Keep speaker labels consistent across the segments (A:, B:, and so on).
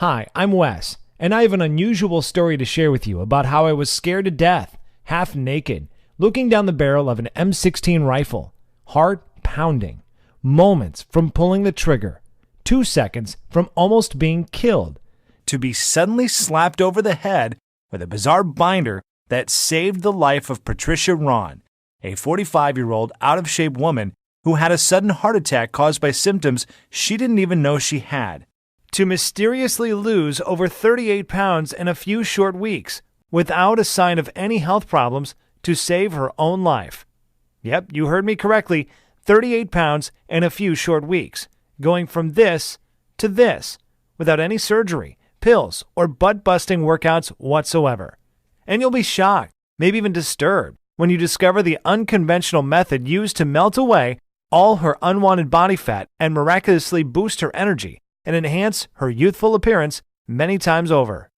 A: Hi, I'm Wes, and I have an unusual story to share with you about how I was scared to death, half naked, looking down the barrel of an M16 rifle, heart pounding, moments from pulling the trigger, 2 seconds from almost being killed,
B: to be suddenly slapped over the head with a bizarre binder that saved the life of Patricia Ron, a 45-year-old out-of-shape woman who had a sudden heart attack caused by symptoms she didn't even know she had.
A: To mysteriously lose over 38 pounds in a few short weeks, without a sign of any health problems, to save her own life. Yep, you heard me correctly, 38 pounds in a few short weeks, going from this to this, without any surgery, pills, or butt-busting workouts whatsoever. And you'll be shocked, maybe even disturbed, when you discover the unconventional method used to melt away all her unwanted body fat and miraculously boost her energy and enhance her youthful appearance many times over.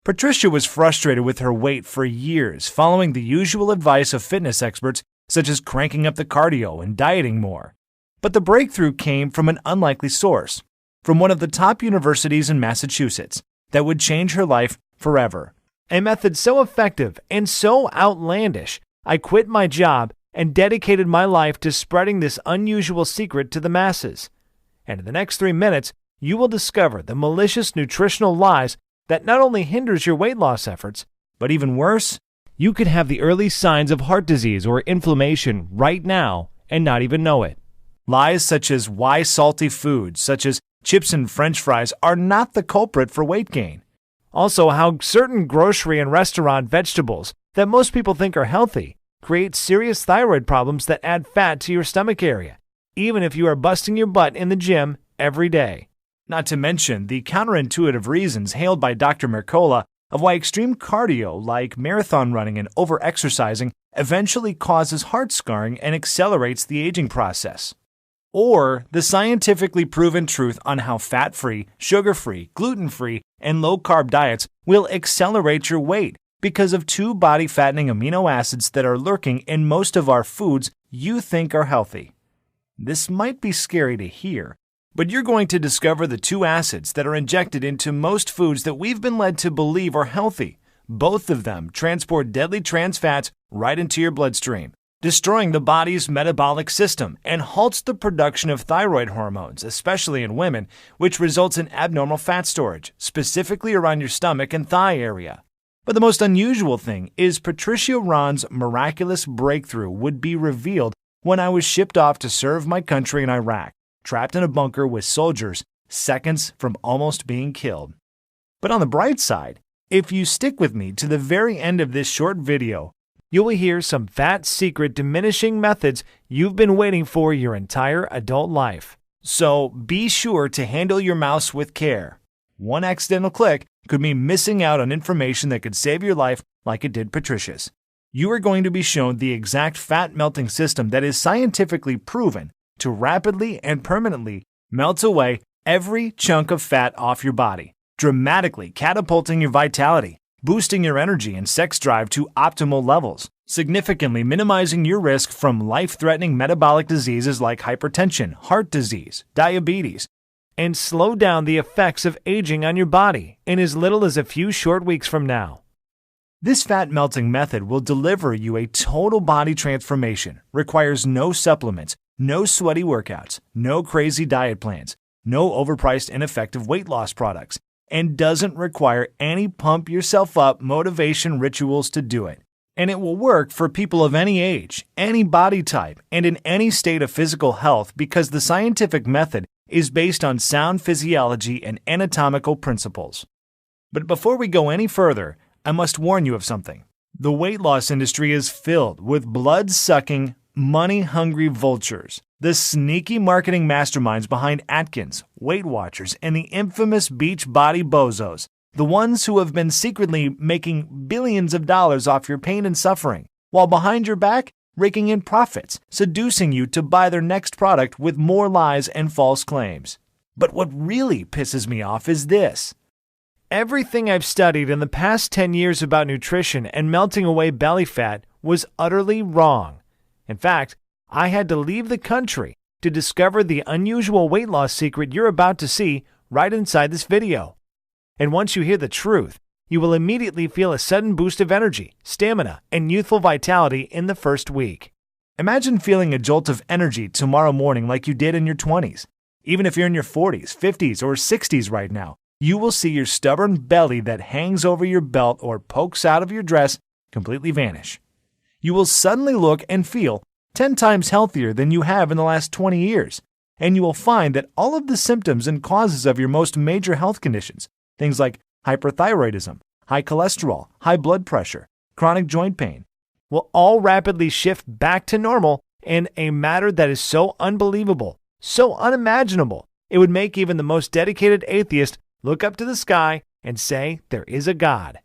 B: Patricia was frustrated with her weight for years, following the usual advice of fitness experts such as cranking up the cardio and dieting more. But the breakthrough came from an unlikely source, from one of the top universities in Massachusetts, that would change her life forever.
A: A method so effective and so outlandish, I quit my job and dedicated my life to spreading this unusual secret to the masses. And in the next 3 minutes, you will discover the malicious nutritional lies that not only hinders your weight loss efforts,
B: but even worse,
A: you could have the early signs of heart disease or inflammation right now and not even know it.
B: Lies such as why salty foods, such as chips and French fries, are not the culprit for weight gain.
A: Also, how certain grocery and restaurant vegetables that most people think are healthy create serious thyroid problems that add fat to your stomach area, even if you are busting your butt in the gym every day.
B: Not to mention the counterintuitive reasons hailed by Dr. Mercola of why extreme cardio like marathon running and over-exercising eventually causes heart scarring and accelerates the aging process. Or the scientifically proven truth on how fat-free, sugar-free, gluten-free, and low-carb diets will accelerate your weight because of 2 body-fattening amino acids that are lurking in most of our foods you think are healthy. This might be scary to hear, but you're going to discover the 2 acids that are injected into most foods that we've been led to believe are healthy. Both of them transport deadly trans fats right into your bloodstream, destroying the body's metabolic system and halts the production of thyroid hormones, especially in women, which results in abnormal fat storage, specifically around your stomach and thigh area. But the most unusual thing is Patricia Ron's miraculous breakthrough would be revealed when I was shipped off to serve my country in Iraq, trapped in a bunker with soldiers, seconds from almost being killed. But on the bright side, if you stick with me to the very end of this short video, you will hear some fat secret diminishing methods you've been waiting for your entire adult life. So be sure to handle your mouse with care. One accidental click could mean missing out on information that could save your life like it did Patricia's. You are going to be shown the exact fat melting system that is scientifically proven to rapidly and permanently melt away every chunk of fat off your body, dramatically catapulting your vitality, boosting your energy and sex drive to optimal levels, significantly minimizing your risk from life-threatening metabolic diseases like hypertension, heart disease, diabetes, and slow down the effects of aging on your body in as little as a few short weeks from now. This fat melting method will deliver you a total body transformation, requires no supplements, no sweaty workouts, no crazy diet plans, no overpriced ineffective weight loss products, and doesn't require any pump yourself up motivation rituals to do it. And it will work for people of any age, any body type, and in any state of physical health because the scientific method is based on sound physiology and anatomical principles. But before we go any further, I must warn you of something. The weight loss industry is filled with blood-sucking, money-hungry vultures, the sneaky marketing masterminds behind Atkins, Weight Watchers, and the infamous beach body bozos, the ones who have been secretly making billions of dollars off your pain and suffering, while behind your back, raking in profits, seducing you to buy their next product with more lies and false claims. But what really pisses me off is this. Everything I've studied in the past 10 years about nutrition and melting away belly fat was utterly wrong. In fact, I had to leave the country to discover the unusual weight loss secret you're about to see right inside this video.
A: And once you hear the truth, you will immediately feel a sudden boost of energy, stamina, and youthful vitality in the first week.
B: Imagine feeling a jolt of energy tomorrow morning like you did in your 20s. Even if you're in your 40s, 50s, or 60s right now, you will see your stubborn belly that hangs over your belt or pokes out of your dress completely vanish. You will suddenly look and feel 10 times healthier than you have in the last 20 years, and you will find that all of the symptoms and causes of your most major health conditions, things like hyperthyroidism, high cholesterol, high blood pressure, chronic joint pain,
A: will all rapidly shift back to normal in a matter that is so unbelievable, so unimaginable, it would make even the most dedicated atheist look up to the sky and say there is a God.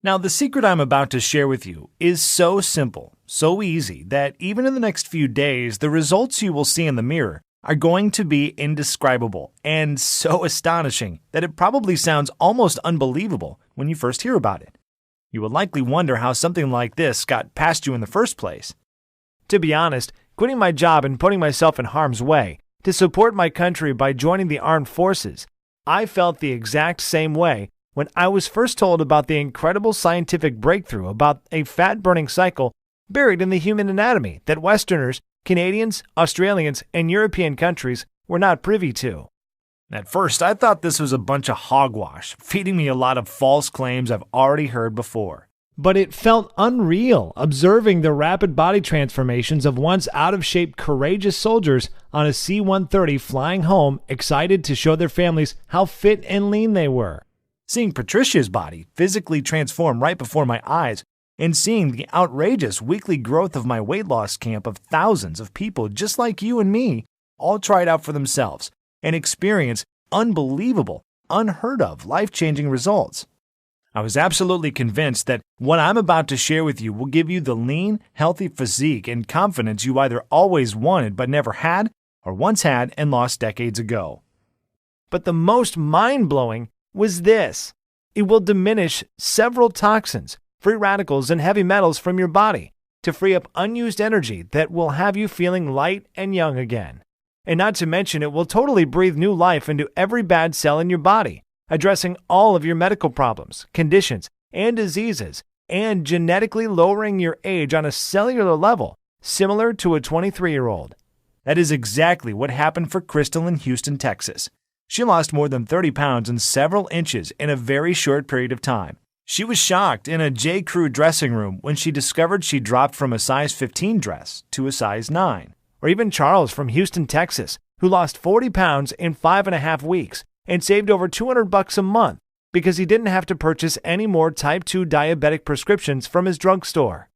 B: Now, the secret I'm about to share with you is so simple, so easy, that even in the next few days, the results you will see in the mirror are going to be indescribable and so astonishing that it probably sounds almost unbelievable when you first hear about it. You will likely wonder how something like this got past you in the first place.
A: To be honest, quitting my job and putting myself in harm's way to support my country by joining the armed forces, I felt the exact same way when I was first told about the incredible scientific breakthrough about a fat-burning cycle buried in the human anatomy that Westerners, Canadians, Australians, and European countries were not privy to.
B: At first, I thought this was a bunch of hogwash, feeding me a lot of false claims I've already heard before.
A: But it felt unreal observing the rapid body transformations of once out-of-shape courageous soldiers on a C-130 flying home, excited to show their families how fit and lean they were.
B: Seeing Patricia's body physically transform right before my eyes, and seeing the outrageous weekly growth of my weight loss camp of thousands of people just like you and me, all try it out for themselves and experience unbelievable, unheard of, life-changing results. I was absolutely convinced that what I'm about to share with you will give you the lean, healthy physique and confidence you either always wanted but never had, or once had and lost decades ago.
A: But the most mind-blowing was this. It will diminish several toxins, free radicals, and heavy metals from your body to free up unused energy that will have you feeling light and young again. And not to mention, it will totally breathe new life into every bad cell in your body, addressing all of your medical problems, conditions, and diseases, and genetically lowering your age on a cellular level, similar to a 23-year-old.
B: That is exactly what happened for Crystal in Houston, Texas. She lost more than 30 pounds and several inches in a very short period of time. She was shocked in a J. Crew dressing room when she discovered she dropped from a size 15 dress to a size 9.
A: Or even Charles from Houston, Texas, who lost 40 pounds in 5.5 weeks and saved over $200 a month because he didn't have to purchase any more type 2 diabetic prescriptions from his drugstore.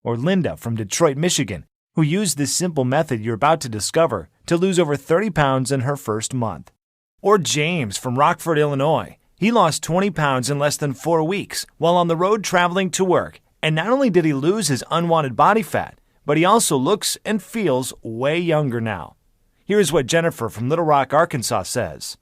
B: Or Linda from Detroit, Michigan, who used this simple method you're about to discover to lose over 30 pounds in her first month. Or James from Rockford, Illinois. He lost 20 pounds in less than 4 weeks while on the road traveling to work. And not only did he lose his unwanted body fat, but he also looks and feels way younger now. Here's what Jennifer from Little Rock, Arkansas says.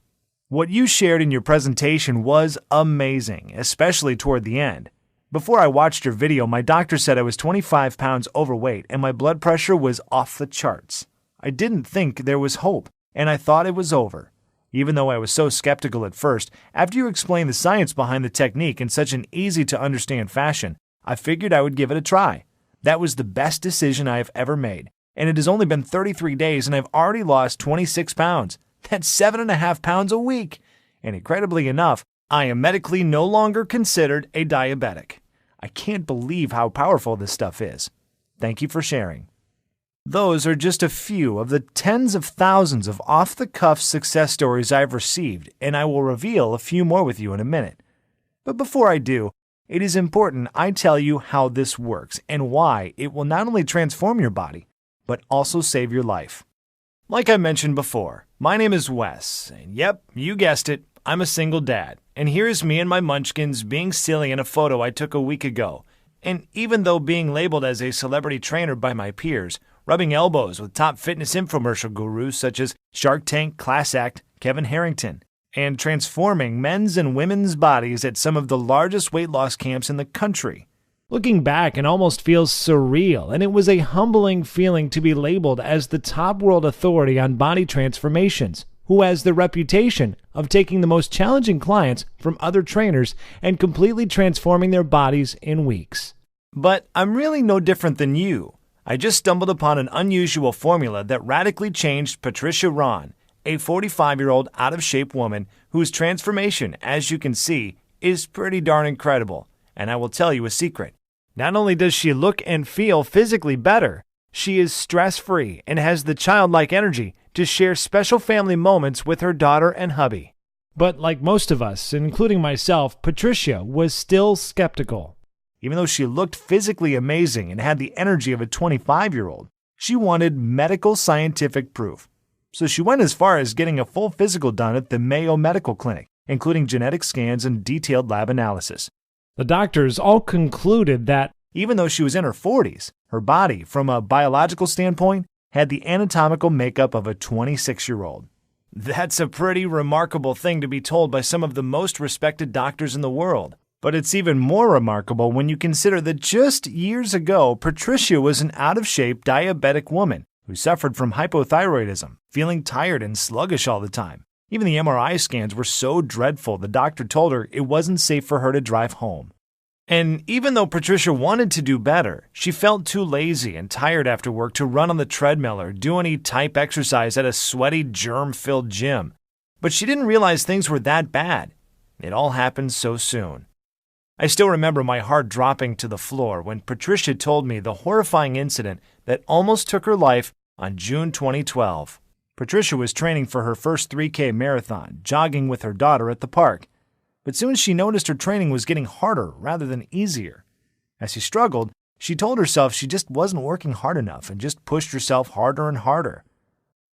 B: What you shared in your presentation was amazing, especially toward the end. Before I watched your video, my doctor said I was 25 pounds overweight and my blood pressure was off the charts. I didn't think there was hope, and I thought it was over. Even though I was so skeptical at first, after you explained the science behind the technique in such an easy-to-understand fashion, I figured I would give it a try. That was the best decision I have ever made, and it has only been 33 days and I've already lost 26 pounds. That's 7.5 pounds a week. And incredibly enough, I am medically no longer considered a diabetic. I can't believe how powerful this stuff is. Thank you for sharing. Those are just a few of the tens of thousands of off-the-cuff success stories I've received, and I will reveal a few more with you in a minute. But before I do, it is important I tell you how this works and why it will not only transform your body, but also save your life. Like I mentioned before, my name is Wes, and yep, you guessed it, I'm a single dad. And here's me and my munchkins being silly in a photo I took a week ago. And even though being labeled as a celebrity trainer by my peers, rubbing elbows with top fitness infomercial gurus such as Shark Tank, Class Act, Kevin Harrington, and transforming men's and women's bodies at some of the largest weight loss camps in the country.
A: Looking back, it almost feels surreal, and it was a humbling feeling to be labeled as the top world authority on body transformations, who has the reputation of taking the most challenging clients from other trainers and completely transforming their bodies in weeks.
B: But I'm really no different than you. I just stumbled upon an unusual formula that radically changed Patricia Ron, a 45-year-old out-of-shape woman whose transformation, as you can see, is pretty darn incredible. And I will tell you a secret. Not only does she look and feel physically better, she is stress-free and has the childlike energy to share special family moments with her daughter and hubby.
A: But like most of us, including myself, Patricia was still skeptical.
B: Even though she looked physically amazing and had the energy of a 25-year-old, she wanted medical scientific proof. So she went as far as getting a full physical done at the Mayo Medical Clinic, including genetic scans and detailed lab analysis.
A: The doctors all concluded that
B: even though she was in her 40s, her body, from a biological standpoint, had the anatomical makeup of a 26-year-old. That's a pretty remarkable thing to be told by some of the most respected doctors in the world. But it's even more remarkable when you consider that just years ago, Patricia was an out-of-shape diabetic woman who suffered from hypothyroidism, feeling tired and sluggish all the time. Even the MRI scans were so dreadful, the doctor told her it wasn't safe for her to drive home. And even though Patricia wanted to do better, she felt too lazy and tired after work to run on the treadmill or do any type exercise at a sweaty, germ-filled gym. But she didn't realize things were that bad. It all happened so soon. I still remember my heart dropping to the floor when Patricia told me the horrifying incident that almost took her life on June 2012. Patricia was training for her first 3K marathon, jogging with her daughter at the park. But soon she noticed her training was getting harder rather than easier. As she struggled, she told herself she just wasn't working hard enough and just pushed herself harder and harder.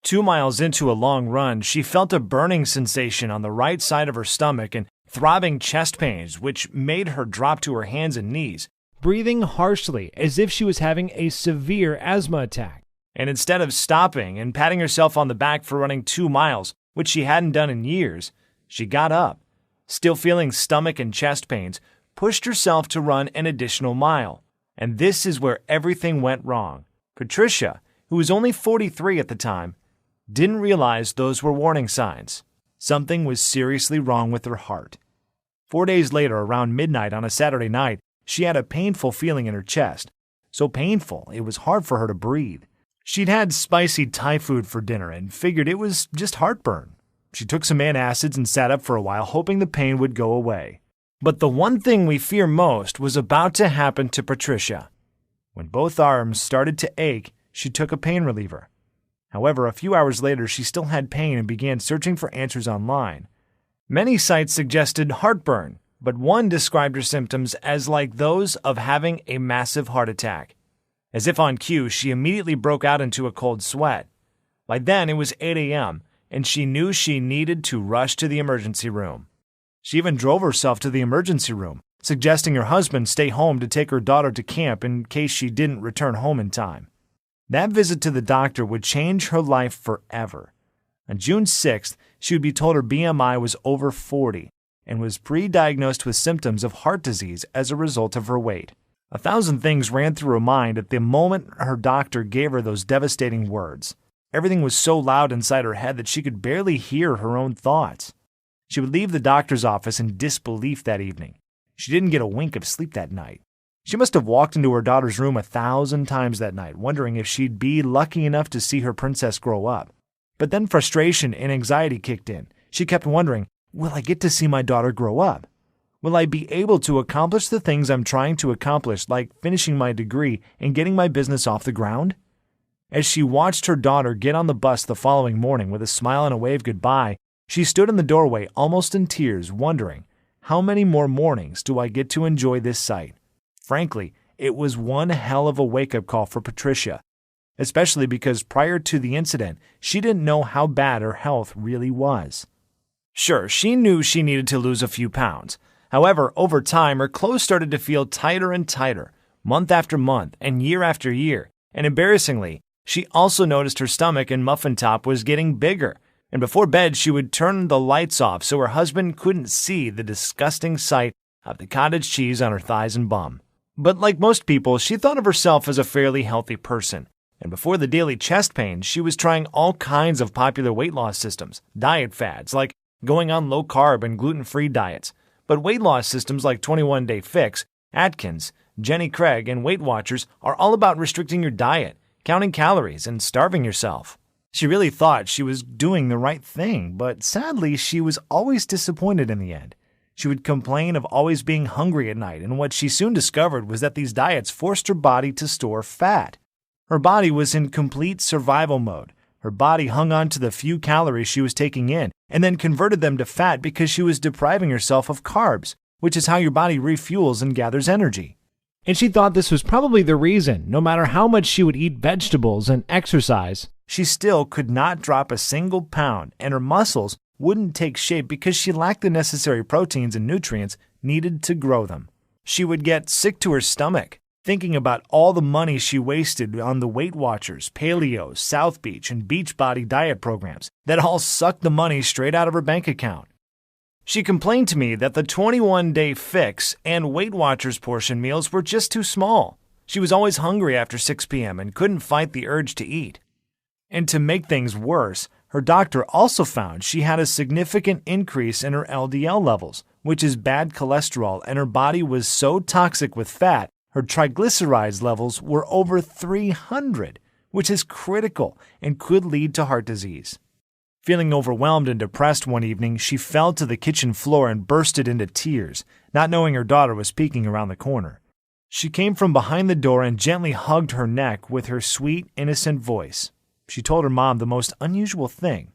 B: 2 miles into a long run, she felt a burning sensation on the right side of her stomach and throbbing chest pains, which made her drop to her hands and knees,
A: breathing harshly as if she was having a severe asthma attack.
B: And instead of stopping and patting herself on the back for running 2 miles, which she hadn't done in years, she got up, still feeling stomach and chest pains, pushed herself to run an additional mile. And this is where everything went wrong. Patricia, who was only 43 at the time, didn't realize those were warning signs. Something was seriously wrong with her heart. 4 days later, around midnight on a Saturday night, she had a painful feeling in her chest. So painful, it was hard for her to breathe. She'd had spicy Thai food for dinner and figured it was just heartburn. She took some antacids and sat up for a while, hoping the pain would go away. But the one thing we fear most was about to happen to Patricia. When both arms started to ache, she took a pain reliever. However, a few hours later, she still had pain and began searching for answers online. Many sites suggested heartburn, but one described her symptoms as like those of having a massive heart attack. As if on cue, she immediately broke out into a cold sweat. By then, it was 8 a.m., and she knew she needed to rush to the emergency room. She even drove herself to the emergency room, suggesting her husband stay home to take her daughter to camp in case she didn't return home in time. That visit to the doctor would change her life forever. On June 6th, she would be told her BMI was over 40 and was pre-diagnosed with symptoms of heart disease as a result of her weight. 1,000 things ran through her mind at the moment her doctor gave her those devastating words. Everything was so loud inside her head that she could barely hear her own thoughts. She would leave the doctor's office in disbelief that evening. She didn't get a wink of sleep that night. She must have walked into her daughter's room 1,000 times that night, wondering if she'd be lucky enough to see her princess grow up. But then frustration and anxiety kicked in. She kept wondering, will I get to see my daughter grow up? Will I be able to accomplish the things I'm trying to accomplish, like finishing my degree and getting my business off the ground? As she watched her daughter get on the bus the following morning with a smile and a wave goodbye, she stood in the doorway almost in tears, wondering, how many more mornings do I get to enjoy this sight? Frankly, it was one hell of a wake-up call for Patricia, especially because prior to the incident, she didn't know how bad her health really was. Sure, she knew she needed to lose a few pounds. However, over time, her clothes started to feel tighter and tighter, month after month and year after year, and embarrassingly, she also noticed her stomach and muffin top was getting bigger, and before bed she would turn the lights off so her husband couldn't see the disgusting sight of the cottage cheese on her thighs and bum. But like most people, she thought of herself as a fairly healthy person, And before the daily chest pain, she was trying all kinds of popular weight loss systems, diet fads like going on low-carb and gluten-free diets. But weight loss systems like 21 Day Fix, Atkins, Jenny Craig, and Weight Watchers are all about restricting your diet, counting calories, and starving yourself. She really thought she was doing the right thing, but sadly, she was always disappointed in the end. She would complain of always being hungry at night, and what she soon discovered was that these diets forced her body to store fat. Her body was in complete survival mode. Her body hung on to the few calories she was taking in, and then converted them to fat because she was depriving herself of carbs, which is how your body refuels and gathers energy.
A: And she thought this was probably the reason, no matter how much she would eat vegetables and exercise,
B: she still could not drop a single pound, and her muscles wouldn't take shape because she lacked the necessary proteins and nutrients needed to grow them. She would get sick to her stomach, thinking about all the money she wasted on the Weight Watchers, Paleo, South Beach, and Beachbody diet programs that all sucked the money straight out of her bank account. She complained to me that the 21 Day Fix and Weight Watchers portion meals were just too small. She was always hungry after 6 p.m. and couldn't fight the urge to eat. And to make things worse, her doctor also found she had a significant increase in her LDL levels, which is bad cholesterol, and her body was so toxic with fat, her triglycerides levels were over 300, which is critical and could lead to heart disease. Feeling overwhelmed and depressed one evening, she fell to the kitchen floor and bursted into tears, not knowing her daughter was peeking around the corner. She came from behind the door and gently hugged her neck with her sweet, innocent voice. She told her mom the most unusual thing.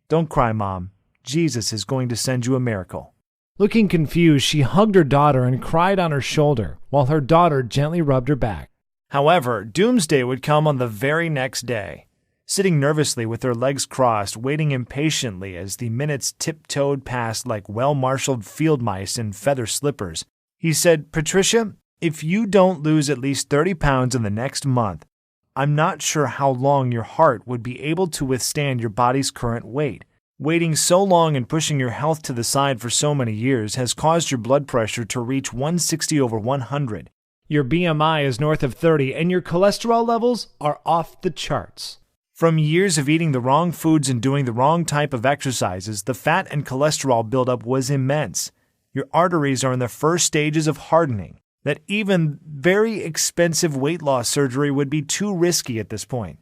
B: "Don't cry, Mom. Jesus is going to send you a miracle."
A: Looking confused, she hugged her daughter and cried on her shoulder, while her daughter gently rubbed her back.
B: However, doomsday would come on the very next day. Sitting nervously with her legs crossed, waiting impatiently as the minutes tiptoed past like well-marshaled field mice in feather slippers, he said, "Patricia, if you don't lose at least 30 pounds in the next month, I'm not sure how long your heart would be able to withstand your body's current weight. Waiting so long and pushing your health to the side for so many years has caused your blood pressure to reach 160/100.
A: Your BMI is north of 30, and your cholesterol levels are off the charts."
B: From years of eating the wrong foods and doing the wrong type of exercises, the fat and cholesterol buildup was immense. Your arteries are in the first stages of hardening, that even very expensive weight loss surgery would be too risky at this point.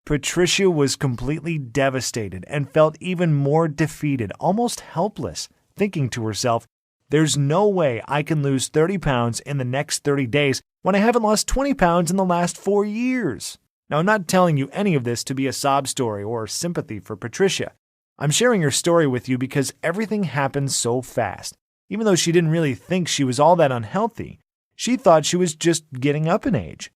B: Patricia was completely devastated and felt even more defeated, almost helpless, thinking to herself, "There's no way I can lose 30 pounds in the next 30 days when I haven't lost 20 pounds in the last 4 years." Now, I'm not telling you any of this to be a sob story or sympathy for Patricia. I'm sharing her story with you because everything happened so fast. Even though she didn't really think she was all that unhealthy, she thought she was just getting up in age.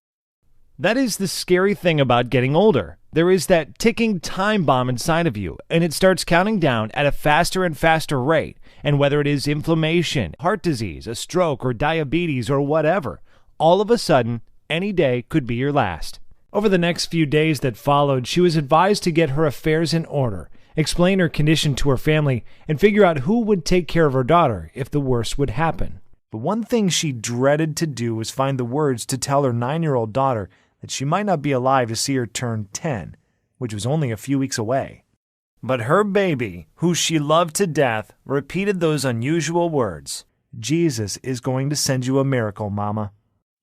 A: That is the scary thing about getting older. There is that ticking time bomb inside of you, and it starts counting down at a faster and faster rate. And whether it is inflammation, heart disease, a stroke, or diabetes, or whatever, all of a sudden, any day could be your last. Over the next few days that followed, she was advised to get her affairs in order, explain her condition to her family, and figure out who would take care of her daughter if the worst would happen.
B: But one thing she dreaded to do was find the words to tell her 9-year-old daughter that she might not be alive to see her turn 10, which was only a few weeks away. But her baby, who she loved to death, repeated those unusual words, "Jesus is going to send you a miracle, Mama."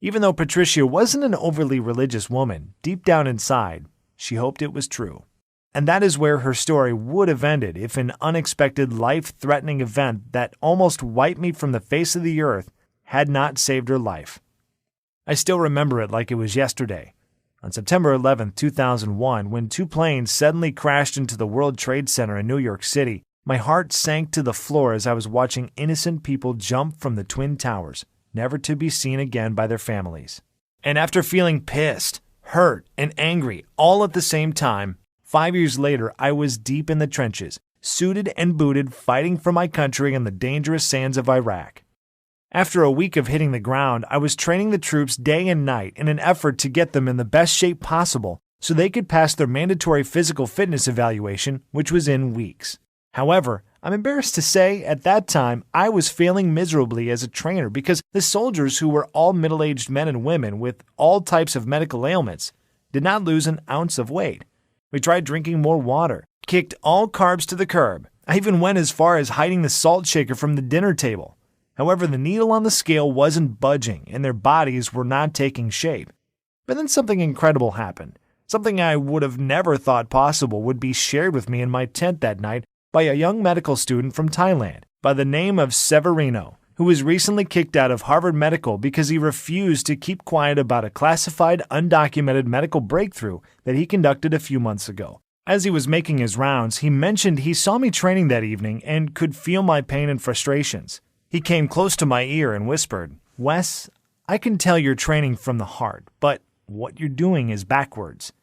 B: Even though Patricia wasn't an overly religious woman, deep down inside, she hoped it was true. And that is where her story would have ended if an unexpected, life-threatening event that almost wiped me from the face of the earth had not saved her life. I still remember it like it was yesterday. On September 11, 2001, when 2 planes suddenly crashed into the World Trade Center in New York City, my heart sank to the floor as I was watching innocent people jump from the Twin Towers, never to be seen again by their families. And after feeling pissed, hurt, and angry all at the same time, 5 years later I was deep in the trenches, suited and booted, fighting for my country in the dangerous sands of Iraq. After a week of hitting the ground, I was training the troops day and night in an effort to get them in the best shape possible so they could pass their mandatory physical fitness evaluation, which was in weeks. However, I'm embarrassed to say, at that time, I was failing miserably as a trainer because the soldiers, who were all middle-aged men and women with all types of medical ailments, did not lose an ounce of weight. We tried drinking more water, kicked all carbs to the curb. I even went as far as hiding the salt shaker from the dinner table. However, the needle on the scale wasn't budging and their bodies were not taking shape. But then something incredible happened. Something I would have never thought possible would be shared with me in my tent that night by a young medical student from Thailand by the name of Severino, who was recently kicked out of Harvard Medical because he refused to keep quiet about a classified, undocumented medical breakthrough that he conducted a few months ago. As he was making his rounds, he mentioned he saw me training that evening and could feel my pain and frustrations. He came close to my ear and whispered, "Wes, I can tell you're training from the heart, but what you're doing is backwards.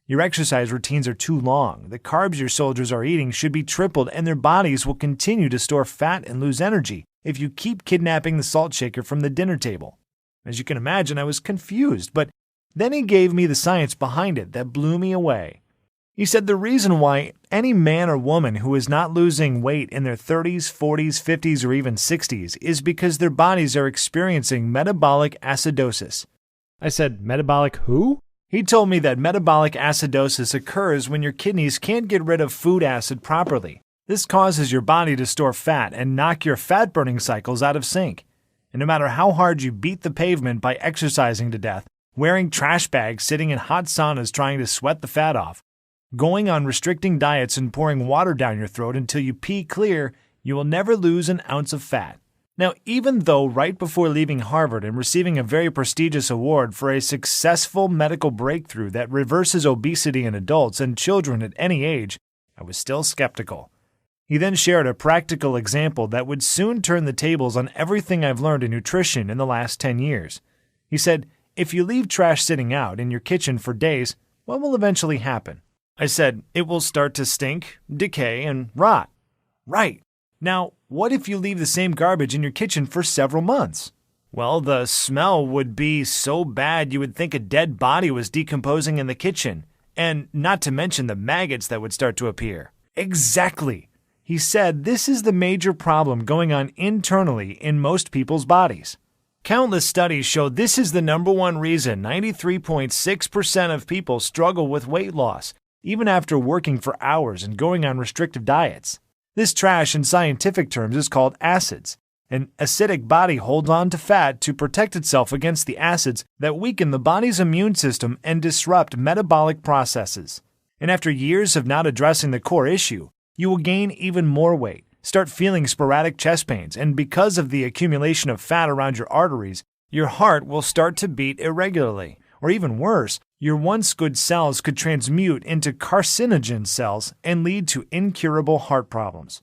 B: Your exercise routines are too long. The carbs your soldiers are eating should be tripled, and their bodies will continue to store fat and lose energy if you keep kidnapping the salt shaker from the dinner table." As you can imagine, I was confused, but then he gave me the science behind it that blew me away. He said the reason why any man or woman who is not losing weight in their 30s, 40s, 50s, or even 60s is because their bodies are experiencing metabolic acidosis.
A: I said, "Metabolic who?"
B: He told me that metabolic acidosis occurs when your kidneys can't get rid of food acid properly. This causes your body to store fat and knock your fat-burning cycles out of sync. And no matter how hard you beat the pavement by exercising to death, wearing trash bags, sitting in hot saunas trying to sweat the fat off, going on restricting diets and pouring water down your throat until you pee clear, you will never lose an ounce of fat. Now, even though right before leaving Harvard and receiving a very prestigious award for a successful medical breakthrough that reverses obesity in adults and children at any age, I was still skeptical. He then shared a practical example that would soon turn the tables on everything I've learned in nutrition in the last 10 years. He said, if you leave trash sitting out in your kitchen for days, what will eventually happen? I said, it will start to stink, decay, and rot. Right. Now, what if you leave the same garbage in your kitchen for several months? Well, the smell would be so bad you would think a dead body was decomposing in the kitchen, and not to mention the maggots that would start to appear. Exactly. He said this is the major problem going on internally in most people's bodies. Countless studies show this is the number one reason 93.6% of people struggle with weight loss, even after working for hours and going on restrictive diets. This trash in scientific terms is called acids. An acidic body holds on to fat to protect itself against the acids that weaken the body's immune system and disrupt metabolic processes. And after years of not addressing the core issue, you will gain even more weight, start feeling sporadic chest pains, and because of the accumulation of fat around your arteries, your heart will start to beat irregularly. Or even worse, your once good cells could transmute into carcinogen cells and lead to incurable heart problems.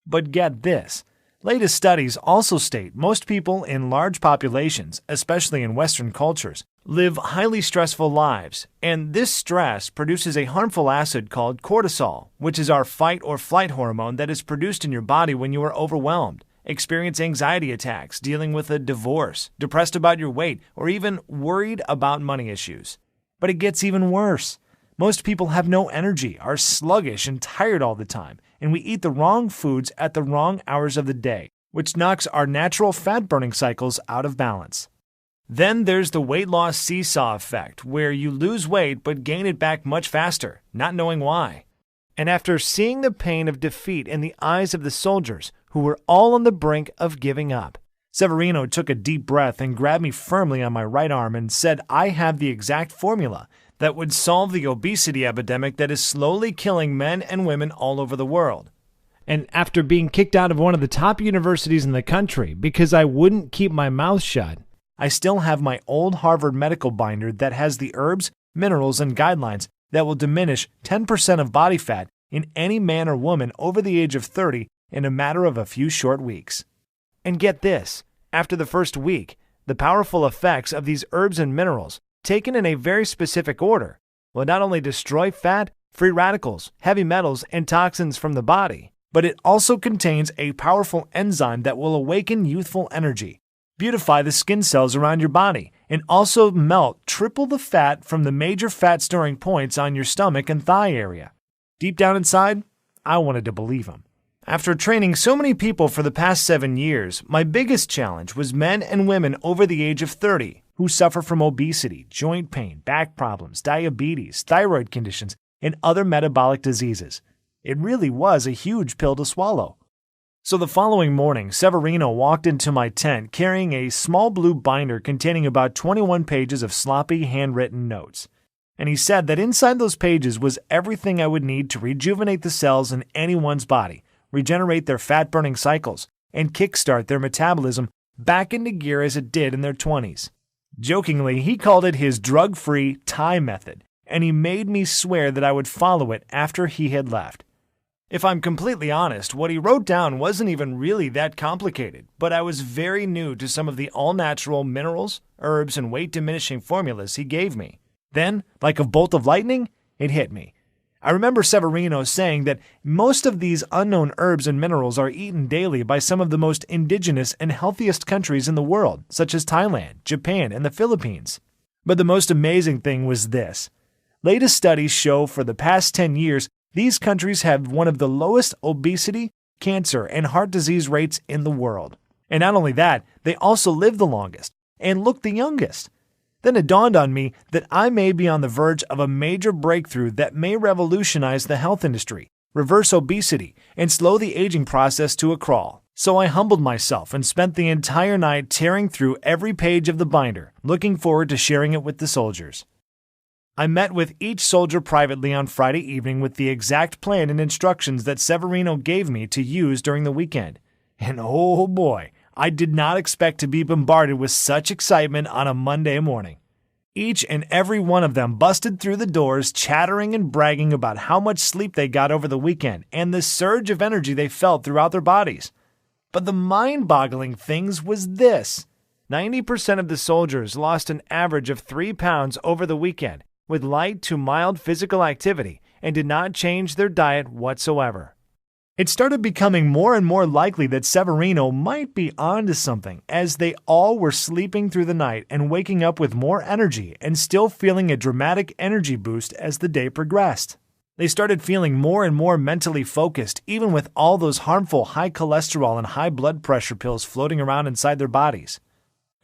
B: But get this. Latest studies also state most people in large populations, especially in Western cultures, live highly stressful lives, and this stress produces a harmful acid called cortisol, which is our fight or flight hormone that is produced in your body when you are overwhelmed, experience anxiety attacks, dealing with a divorce, depressed about your weight, or even worried about money issues. But it gets even worse. Most people have no energy, are sluggish and tired all the time, and we eat the wrong foods at the wrong hours of the day, which knocks our natural fat-burning cycles out of balance. Then there's the weight loss seesaw effect, where you lose weight but gain it back much faster, not knowing why. And after seeing the pain of defeat in the eyes of the soldiers, who were all on the brink of giving up, Severino took a deep breath and grabbed me firmly on my right arm and said I have the exact formula that would solve the obesity epidemic that is slowly killing men and women all over the world.
A: And after being kicked out of one of the top universities in the country because I wouldn't keep my mouth shut,
B: I still have my old Harvard medical binder that has the herbs, minerals, and guidelines that will diminish 10% of body fat in any man or woman over the age of 30 in a matter of a few short weeks. And get this, after the first week, the powerful effects of these herbs and minerals, taken in a very specific order, will not only destroy fat, free radicals, heavy metals, and toxins from the body, but it also contains a powerful enzyme that will awaken youthful energy, beautify the skin cells around your body, and also melt triple the fat from the major fat storing points on your stomach and thigh area. Deep down inside, I wanted to believe him. After training so many people for the past 7 years, my biggest challenge was men and women over the age of 30, who suffer from obesity, joint pain, back problems, diabetes, thyroid conditions, and other metabolic diseases. It really was a huge pill to swallow. So the following morning, Severino walked into my tent carrying a small blue binder containing about 21 pages of sloppy handwritten notes. And he said that inside those pages was everything I would need to rejuvenate the cells in anyone's body, regenerate their fat-burning cycles, and kickstart their metabolism back into gear as it did in their 20s. Jokingly, he called it his drug-free Thai method, and he made me swear that I would follow it after he had left. If I'm completely honest, what he wrote down wasn't even really that complicated, but I was very new to some of the all-natural minerals, herbs, and weight-diminishing formulas he gave me. Then, like a bolt of lightning, it hit me. I remember Severino saying that most of these unknown herbs and minerals are eaten daily by some of the most indigenous and healthiest countries in the world, such as Thailand, Japan, and the Philippines. But the most amazing thing was this. Latest studies show for the past 10 years, these countries have one of the lowest obesity, cancer, and heart disease rates in the world. And not only that, they also live the longest and look the youngest. Then it dawned on me that I may be on the verge of a major breakthrough that may revolutionize the health industry, reverse obesity, and slow the aging process to a crawl. So I humbled myself and spent the entire night tearing through every page of the binder, looking forward to sharing it with the soldiers. I met with each soldier privately on Friday evening with the exact plan and instructions that Severino gave me to use during the weekend. And oh boy, I did not expect to be bombarded with such excitement on a Monday morning. Each and every one of them busted through the doors chattering and bragging about how much sleep they got over the weekend and the surge of energy they felt throughout their bodies. But the mind-boggling things was this. 90% of the soldiers lost an average of 3 pounds over the weekend with light to mild physical activity and did not change their diet whatsoever. It started becoming more and more likely that Severino might be onto something, as they all were sleeping through the night and waking up with more energy and still feeling a dramatic energy boost as the day progressed. They started feeling more and more mentally focused, even with all those harmful high cholesterol and high blood pressure pills floating around inside their bodies.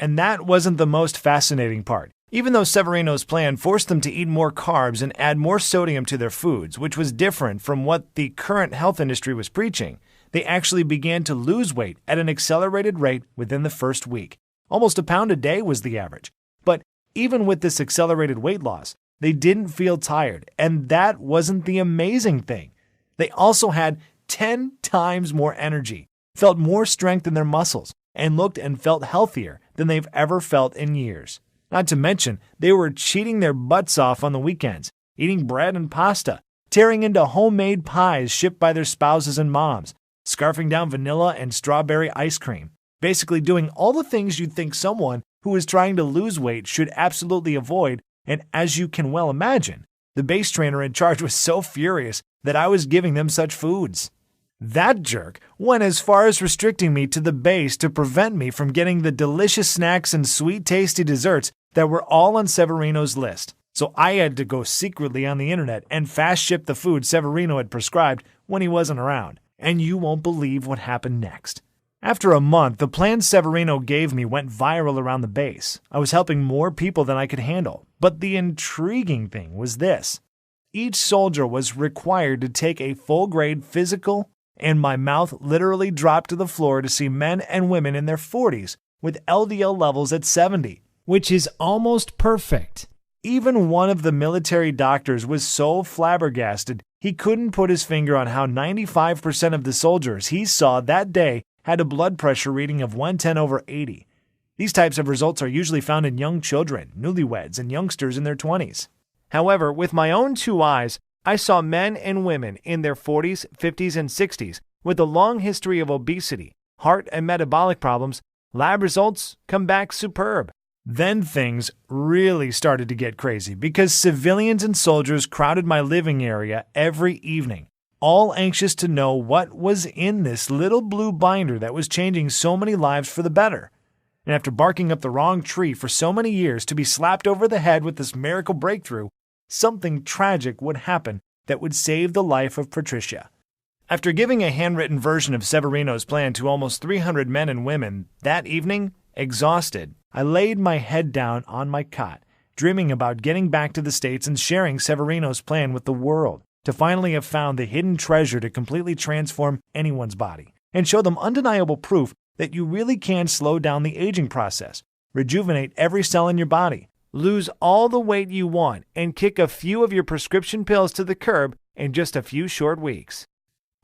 B: And that wasn't the most fascinating part. Even though Severino's plan forced them to eat more carbs and add more sodium to their foods, which was different from what the current health industry was preaching, they actually began to lose weight at an accelerated rate within the first week. Almost a pound a day was the average. But even with this accelerated weight loss, they didn't feel tired, and that wasn't the amazing thing. They also had 10 times more energy, felt more strength in their muscles, and looked and felt healthier than they've ever felt in years. Not to mention, they were cheating their butts off on the weekends, eating bread and pasta, tearing into homemade pies shipped by their spouses and moms, scarfing down vanilla and strawberry ice cream, basically doing all the things you'd think someone who is trying to lose weight should absolutely avoid, and as you can well imagine, the base trainer in charge was so furious that I was giving them such foods. That jerk went as far as restricting me to the base to prevent me from getting the delicious snacks and sweet tasty desserts that were all on Severino's list. So I had to go secretly on the internet and fast ship the food Severino had prescribed when he wasn't around. And you won't believe what happened next. After a month, the plan Severino gave me went viral around the base. I was helping more people than I could handle. But the intriguing thing was this. Each soldier was required to take a full-grade physical, and my mouth literally dropped to the floor to see men and women in their 40s with LDL levels at 70.
A: Which is almost perfect.
B: Even one of the military doctors was so flabbergasted he couldn't put his finger on how 95% of the soldiers he saw that day had a blood pressure reading of 110/80. These types of results are usually found in young children, newlyweds, and youngsters in their 20s. However, with my own 2 eyes, I saw men and women in their 40s, 50s, and 60s with a long history of obesity, heart and metabolic problems. Lab results come back superb. Then things really started to get crazy because civilians and soldiers crowded my living area every evening, all anxious to know what was in this little blue binder that was changing so many lives for the better. And after barking up the wrong tree for so many years to be slapped over the head with this miracle breakthrough, something tragic would happen that would save the life of Patricia. After giving a handwritten version of Severino's plan to almost 300 men and women that evening, Exhausted, I laid my head down on my cot, dreaming about getting back to the States and sharing Severino's plan with the world, to finally have found the hidden treasure to completely transform anyone's body and show them undeniable proof that you really can slow down the aging process, rejuvenate every cell in your body, lose all the weight you want, and kick a few of your prescription pills to the curb in just a few short weeks.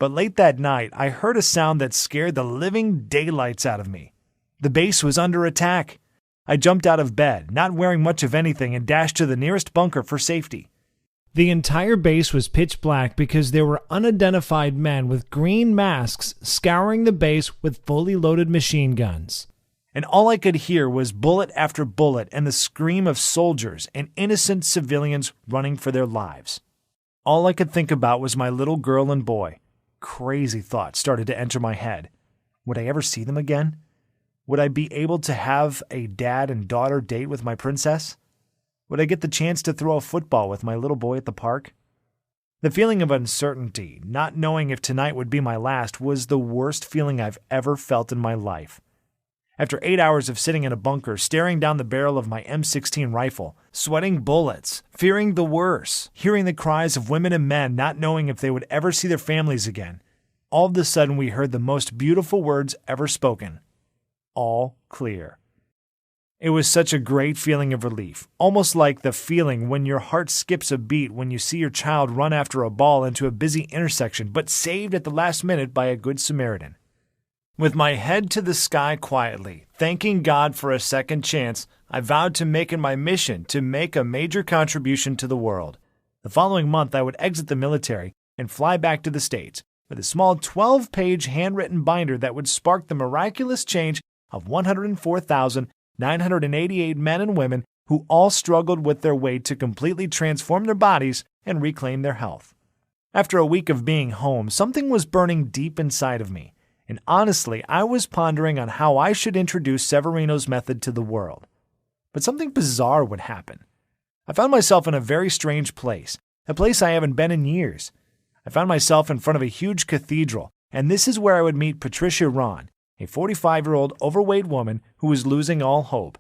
B: But late that night, I heard a sound that scared the living daylights out of me. The base was under attack. I jumped out of bed, not wearing much of anything, and dashed to the nearest bunker for safety.
A: The entire base was pitch black because there were unidentified men with green masks scouring the base with fully loaded machine guns.
B: And all I could hear was bullet after bullet and the scream of soldiers and innocent civilians running for their lives. All I could think about was my little girl and boy. Crazy thoughts started to enter my head. Would I ever see them again? Would I be able to have a dad and daughter date with my princess? Would I get the chance to throw a football with my little boy at the park? The feeling of uncertainty, not knowing if tonight would be my last, was the worst feeling I've ever felt in my life. After 8 hours of sitting in a bunker, staring down the barrel of my M16 rifle, sweating bullets, fearing the worst, hearing the cries of women and men not knowing if they would ever see their families again, all of a sudden we heard the most beautiful words ever spoken. All clear. It was such a great feeling of relief, almost like the feeling when your heart skips a beat when you see your child run after a ball into a busy intersection, but saved at the last minute by a good Samaritan. With my head to the sky quietly, thanking God for a second chance, I vowed to make it my mission to make a major contribution to the world. The following month, I would exit the military and fly back to the States with a small 12-page handwritten binder that would spark the miraculous change of 104,988 men and women who all struggled with their weight to completely transform their bodies and reclaim their health. After a week of being home, something was burning deep inside of me, and honestly, I was pondering on how I should introduce Severino's method to the world. But something bizarre would happen. I found myself in a very strange place, a place I haven't been in years. I found myself in front of a huge cathedral, and this is where I would meet Patricia Ron, a 45-year-old overweight woman who was losing all hope.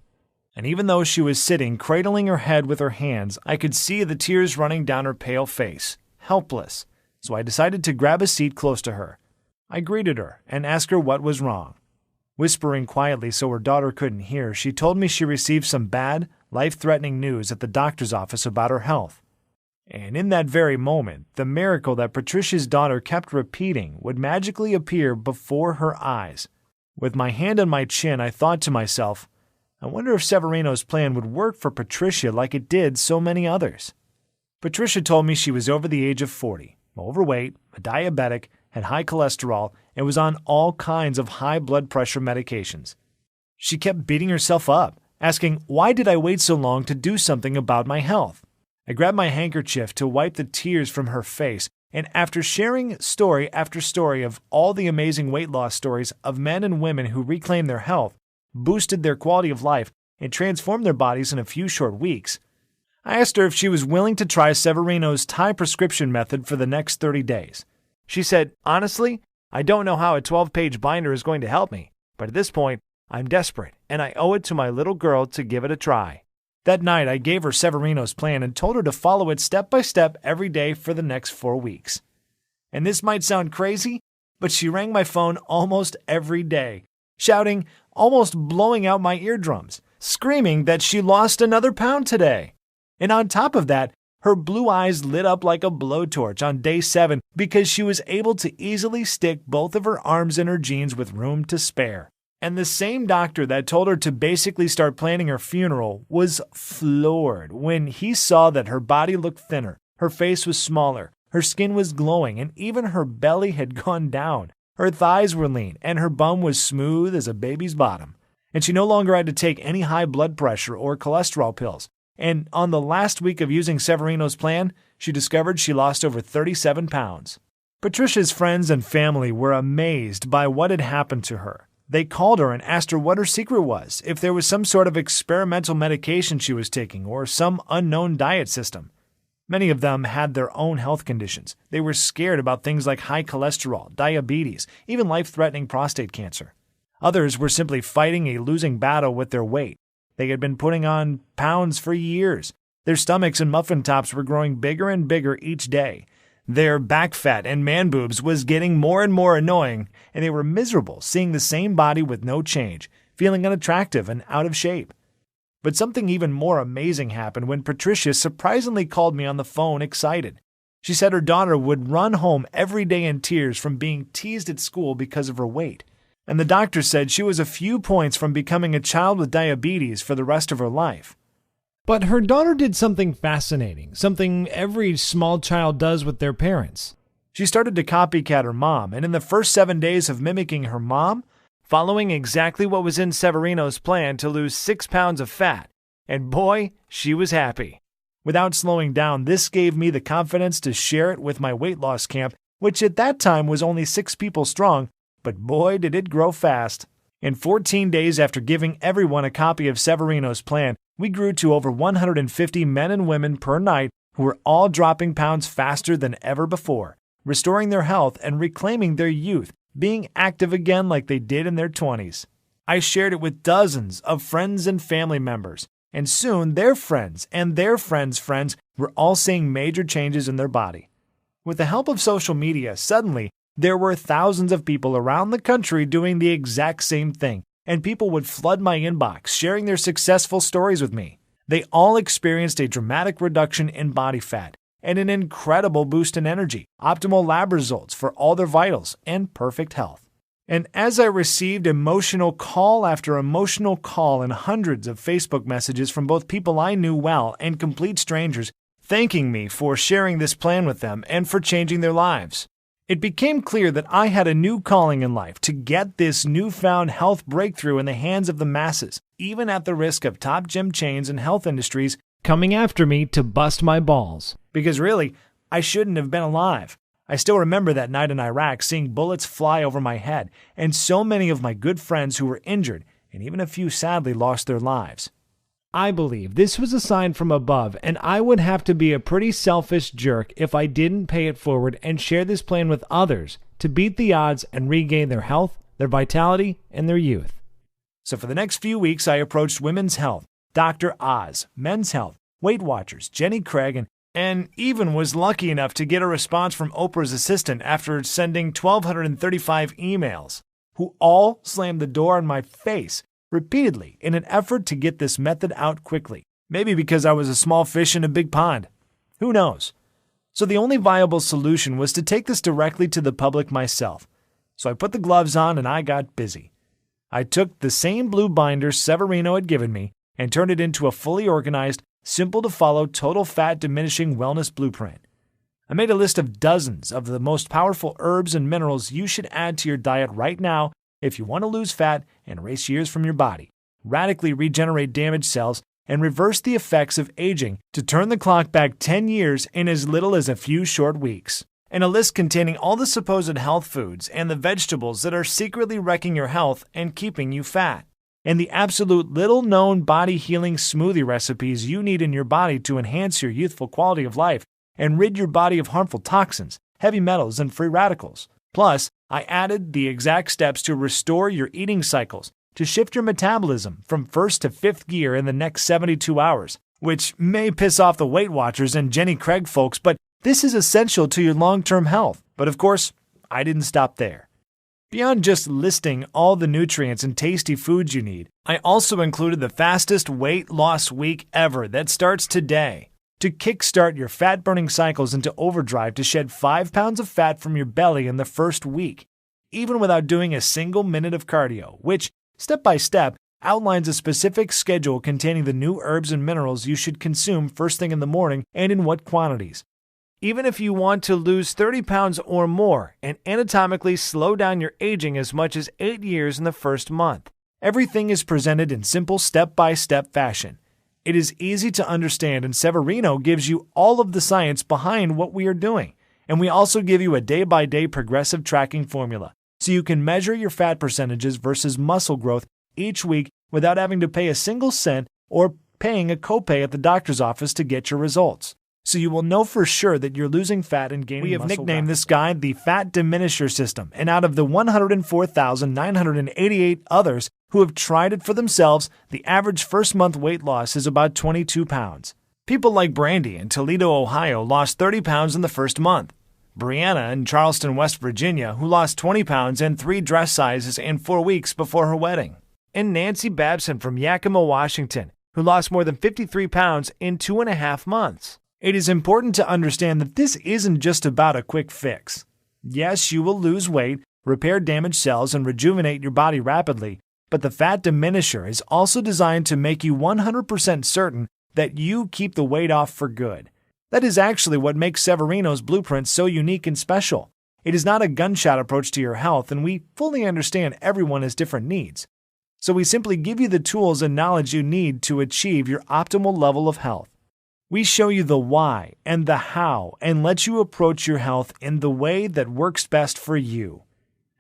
B: And even though she was sitting, cradling her head with her hands, I could see the tears running down her pale face, helpless. So I decided to grab a seat close to her. I greeted her and asked her what was wrong. Whispering quietly so her daughter couldn't hear, she told me she received some bad, life-threatening news at the doctor's office about her health. And in that very moment, the miracle that Patricia's daughter kept repeating would magically appear before her eyes. With my hand on my chin, I thought to myself, I wonder if Severino's plan would work for Patricia like it did so many others. Patricia told me she was over the age of 40, overweight, a diabetic, had high cholesterol, and was on all kinds of high blood pressure medications. She kept beating herself up, asking, why did I wait so long to do something about my health? I grabbed my handkerchief to wipe the tears from her face, and after sharing story after story of all the amazing weight loss stories of men and women who reclaimed their health, boosted their quality of life, and transformed their bodies in a few short weeks, I asked her if she was willing to try Severino's Thai prescription method for the next 30 days. She said, honestly, I don't know how a 12-page binder is going to help me, but at this point, I'm desperate, and I owe it to my little girl to give it a try. That night, I gave her Severino's plan and told her to follow it step by step every day for the next 4 weeks. And this might sound crazy, but she rang my phone almost every day, shouting, almost blowing out my eardrums, screaming that she lost another pound today. And on top of that, her blue eyes lit up like a blowtorch on day 7 because she was able to easily stick both of her arms in her jeans with room to spare. And the same doctor that told her to basically start planning her funeral was floored when he saw that her body looked thinner, her face was smaller, her skin was glowing, and even her belly had gone down. Her thighs were lean, and her bum was smooth as a baby's bottom. And she no longer had to take any high blood pressure or cholesterol pills. And on the last week of using Severino's plan, she discovered she lost over 37 pounds. Patricia's friends and family were amazed by what had happened to her. They called her and asked her what her secret was, if there was some sort of experimental medication she was taking or some unknown diet system. Many of them had their own health conditions. They were scared about things like high cholesterol, diabetes, even life-threatening prostate cancer. Others were simply fighting a losing battle with their weight. They had been putting on pounds for years. Their stomachs and muffin tops were growing bigger and bigger each day. Their back fat and man boobs was getting more and more annoying, and they were miserable seeing the same body with no change, feeling unattractive and out of shape. But something even more amazing happened when Patricia surprisingly called me on the phone excited. She said her daughter would run home every day in tears from being teased at school because of her weight. And the doctor said she was a few points from becoming a child with diabetes for the rest of her life.
A: But her daughter did something fascinating, something every small child does with their parents.
B: She started to copycat her mom, and in the first 7 days of mimicking her mom,
A: following exactly what was in Severino's plan to lose 6 pounds of fat, and boy, she was happy.
B: Without slowing down, this gave me the confidence to share it with my weight loss camp, which at that time was only 6 people strong, but boy did it grow fast. In 14 days after giving everyone a copy of Severino's plan, we grew to over 150 men and women per night who were all dropping pounds faster than ever before, restoring their health and reclaiming their youth, being active again like they did in their 20s. I shared it with dozens of friends and family members, and soon their friends and their friends' friends were all seeing major changes in their body. With the help of social media, suddenly, there were thousands of people around the country doing the exact same thing, and people would flood my inbox, sharing their successful stories with me. They all experienced a dramatic reduction in body fat and an incredible boost in energy, optimal lab results for all their vitals, and perfect health. And as I received emotional call after emotional call and hundreds of Facebook messages from both people I knew well and complete strangers, thanking me for sharing this plan with them and for changing their lives, it became clear that I had a new calling in life to get this newfound health breakthrough in the hands of the masses, even at the risk of top gym chains and health industries
A: coming after me to bust my balls.
B: Because really, I shouldn't have been alive. I still remember that night in Iraq seeing bullets fly over my head, and so many of my good friends who were injured, and even a few sadly lost their lives.
A: I believe this was a sign from above, and I would have to be a pretty selfish jerk if I didn't pay it forward and share this plan with others to beat the odds and regain their health, their vitality, and their youth.
B: So for the next few weeks, I approached Women's Health, Dr. Oz, Men's Health, Weight Watchers, Jenny Craig, and even was lucky enough to get a response from Oprah's assistant after sending 1,235 emails, who all slammed the door in my face repeatedly in an effort to get this method out quickly. Maybe because I was a small fish in a big pond. Who knows? So the only viable solution was to take this directly to the public myself. So I put the gloves on and I got busy. I took the same blue binder Severino had given me and turned it into a fully organized, simple-to-follow total fat diminishing wellness blueprint. I made a list of dozens of the most powerful herbs and minerals you should add to your diet right now if you want to lose fat and erase years from your body, radically regenerate damaged cells, and reverse the effects of aging to turn the clock back 10 years in as little as a few short weeks. And a list containing all the supposed health foods and the vegetables that are secretly wrecking your health and keeping you fat. And the absolute little-known body-healing smoothie recipes you need in your body to enhance your youthful quality of life and rid your body of harmful toxins, heavy metals, and free radicals. Plus, I added the exact steps to restore your eating cycles, to shift your metabolism from first to fifth gear in the next 72 hours, which may piss off the Weight Watchers and Jenny Craig folks, but this is essential to your long-term health. But of course, I didn't stop there. Beyond just listing all the nutrients and tasty foods you need, I also included the fastest weight loss week ever that starts today. To kickstart your fat-burning cycles into overdrive to shed 5 pounds of fat from your belly in the first week, even without doing a single minute of cardio, which, step by step, outlines a specific schedule containing the new herbs and minerals you should consume first thing in the morning and in what quantities. Even if you want to lose 30 pounds or more and anatomically slow down your aging as much as 8 years in the first month, everything is presented in simple step-by-step fashion. It is easy to understand, and Severino gives you all of the science behind what we are doing. And we also give you a day-by-day progressive tracking formula, so you can measure your fat percentages versus muscle growth each week without having to pay a single cent or paying a copay at the doctor's office to get your results. so you will know for sure that you're losing fat and gaining muscle. We have nicknamed this guide the Fat Diminisher System, and out of the 104,988 others who have tried it for themselves, the average first-month weight loss is about 22 pounds. People like Brandy in Toledo, Ohio, lost 30 pounds in the first month. Brianna in Charleston, West Virginia, who lost 20 pounds and 3 dress sizes in 4 weeks before her wedding. And Nancy Babson from Yakima, Washington, who lost more than 53 pounds in 2.5 months. It is important to understand that this isn't just about a quick fix. Yes, you will lose weight, repair damaged cells, and rejuvenate your body rapidly, but the Fat Diminisher is also designed to make you 100% certain that you keep the weight off for good. That is actually what makes Severino's blueprint so unique and special. It is not a gunshot approach to your health, and we fully understand everyone has different needs. So we simply give you the tools and knowledge you need to achieve your optimal level of health. We show you the why and the how and let you approach your health in the way that works best for you.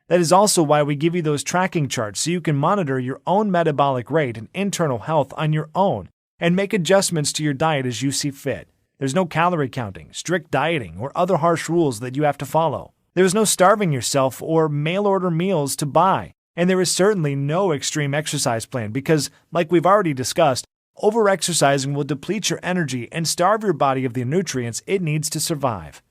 B: That is also why we give you those tracking charts so you can monitor your own metabolic rate and internal health on your own and make adjustments to your diet as you see fit. There's no calorie counting, strict dieting, or other harsh rules that you have to follow. There is no starving yourself or mail-order meals to buy. And there is certainly no extreme exercise plan because, like we've already discussed, over-exercising will deplete your energy and starve your body of the nutrients it needs to survive.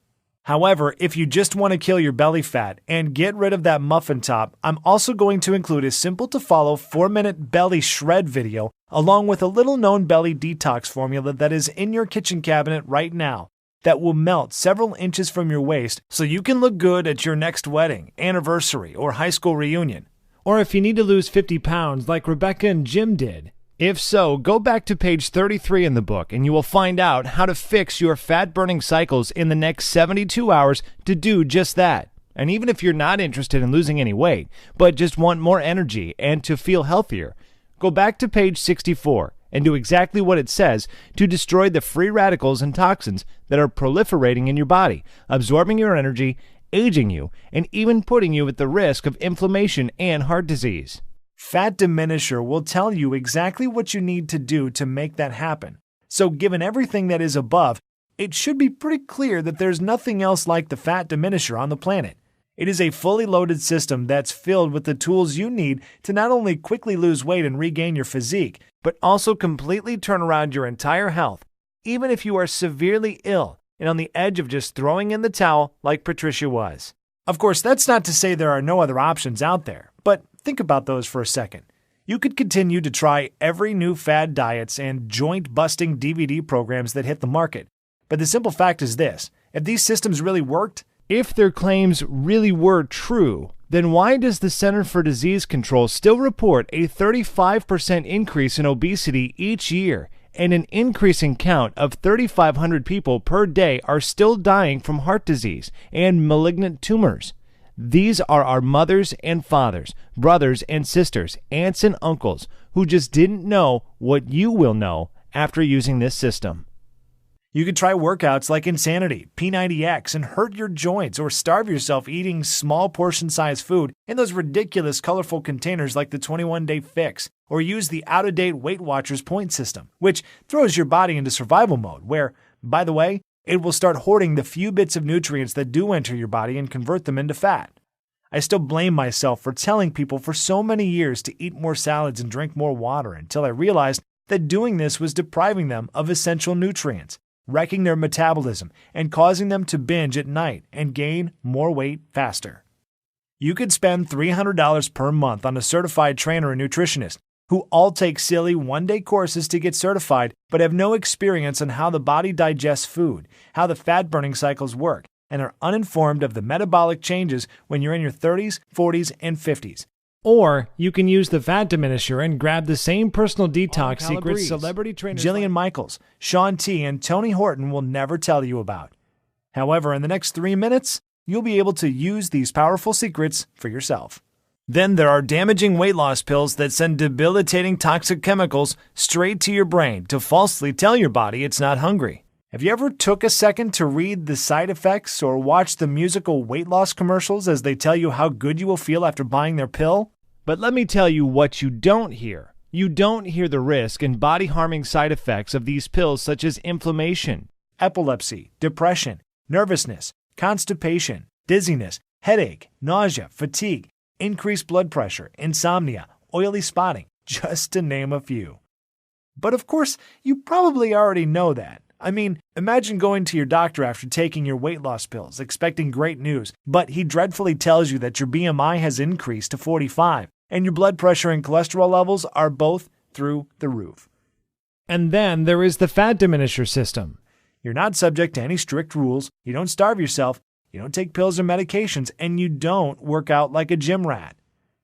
B: However, if you just want to kill your belly fat and get rid of that muffin top, I'm also going to include a simple-to-follow 4-minute belly shred video along with a little-known belly detox formula that is in your kitchen cabinet right now that will melt several inches from your waist so you can look good at your next wedding, anniversary, or high school reunion.
A: Or if you need to lose 50 pounds like Rebecca and Jim did. If so, go back to page 33 in the book and you will find out how to fix your fat-burning cycles in the next 72 hours to do just that. And even if you're not interested in losing any weight, but just want more energy and to feel healthier, go back to page 64 and do exactly what it says to destroy the free radicals and toxins that are proliferating in your body, absorbing your energy, aging you, and even putting you at the risk of inflammation and heart disease.
B: Fat Diminisher will tell you exactly what you need to do to make that happen. So given everything that is above, it should be pretty clear that there's nothing else like the Fat Diminisher on the planet. It is a fully loaded system that's filled with the tools you need to not only quickly lose weight and regain your physique, but also completely turn around your entire health, even if you are severely ill and on the edge of just throwing in the towel like Patricia was. Of course, that's not to say there are no other options out there, but think about those for a second. You could continue to try every new fad diets and joint-busting DVD programs that hit the market. But the simple fact is this: if these systems really worked,
A: if their claims really were true, then why does the Center for Disease Control still report a 35% increase in obesity each year and an increasing count of 3,500 people per day are still dying from heart disease and malignant tumors? These are our mothers and fathers, brothers and sisters, aunts and uncles who just didn't know what you will know after using this system.
B: You could try workouts like Insanity, P90X, and hurt your joints or starve yourself eating small portion-sized food in those ridiculous colorful containers like the 21-Day Fix, or use the out-of-date Weight Watchers point system, which throws your body into survival mode where, by the way, it will start hoarding the few bits of nutrients that do enter your body and convert them into fat. I still blame myself for telling people for so many years to eat more salads and drink more water until I realized that doing this was depriving them of essential nutrients, wrecking their metabolism, and causing them to binge at night and gain more weight faster. You could spend $300 per month on a certified trainer and nutritionist who all take silly one-day courses to get certified but have no experience on how the body digests food, how the fat-burning cycles work, and are uninformed of the metabolic changes when you're in your 30s, 40s, and 50s.
A: Or you can use the Fat Diminisher and grab the same personal detox secrets celebrity trainers
B: Jillian Michaels, Shaun T, and Tony Horton will never tell you about. However, in the next 3 minutes, you'll be able to use these powerful secrets for yourself. Then there are damaging weight loss pills that send debilitating toxic chemicals straight to your brain to falsely tell your body it's not hungry. Have you ever took a second to read the side effects or watch the musical weight loss commercials as they tell you how good you will feel after buying their pill?
A: But let me tell you what you don't hear. You don't hear the risk and body-harming side effects of these pills such as inflammation,
B: epilepsy, depression, nervousness, constipation, dizziness, headache, nausea, fatigue, increased blood pressure, insomnia, oily spotting, just to name a few. But of course, you probably already know that. I mean, imagine going to your doctor after taking your weight loss pills, expecting great news, but he dreadfully tells you that your BMI has increased to 45, and your blood pressure and cholesterol levels are both through the roof.
A: And then there is the fat diminisher system.
B: You're not subject to any strict rules, you don't starve yourself, you don't take pills or medications, and you don't work out like a gym rat.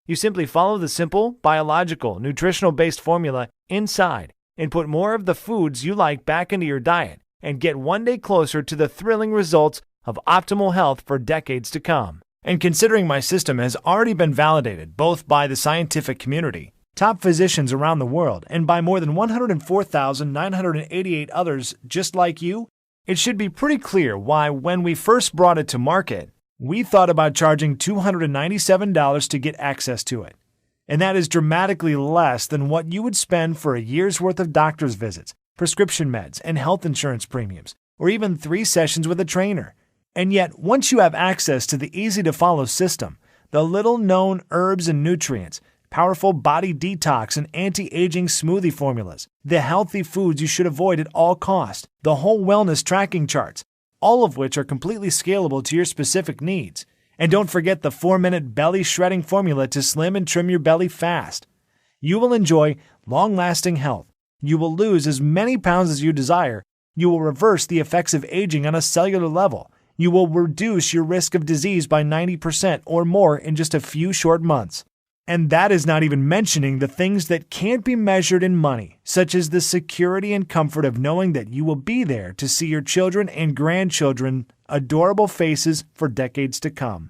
A: You simply follow the simple, biological, nutritional-based formula inside and put more of the foods you like back into your diet and get one day closer to the thrilling results of optimal health for decades to come.
B: And considering my system has already been validated both by the scientific community, top physicians around the world, and by more than 104,988 others just like you, it should be pretty clear why when we first brought it to market, we thought about charging $297 to get access to it. And that is dramatically less than what you would spend for a year's worth of doctor's visits, prescription meds, and health insurance premiums, or even 3 sessions with a trainer. And yet, once you have access to the easy-to-follow system, the little-known herbs and nutrients, powerful body detox and anti-aging smoothie formulas, the healthy foods you should avoid at all costs, the whole wellness tracking charts, all of which are completely scalable to your specific needs. And don't forget the 4-minute belly shredding formula to slim and trim your belly fast. You will enjoy long-lasting health. You will lose as many pounds as you desire. You will reverse the effects of aging on a cellular level. You will reduce your risk of disease by 90% or more in just a few short months. And that is not even mentioning the things that can't be measured in money, such as the security and comfort of knowing that you will be there to see your children and grandchildren adorable faces for decades to come.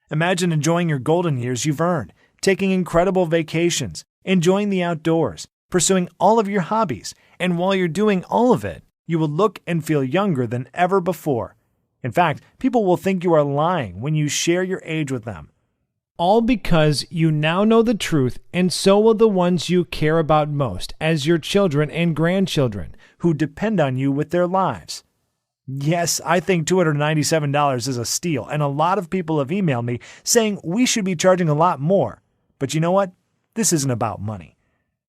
B: Imagine enjoying your golden years you've earned, taking incredible vacations, enjoying the outdoors, pursuing all of your hobbies, and while you're doing all of it, you will look and feel younger than ever before. In fact, people will think you are lying when you share your age with them.
A: All because you now know the truth, and so will the ones you care about most, as your children and grandchildren,
B: who depend on you with their lives. Yes, I think $297 is a steal, and a lot of people have emailed me saying we should be charging a lot more. But you know what? This isn't about money.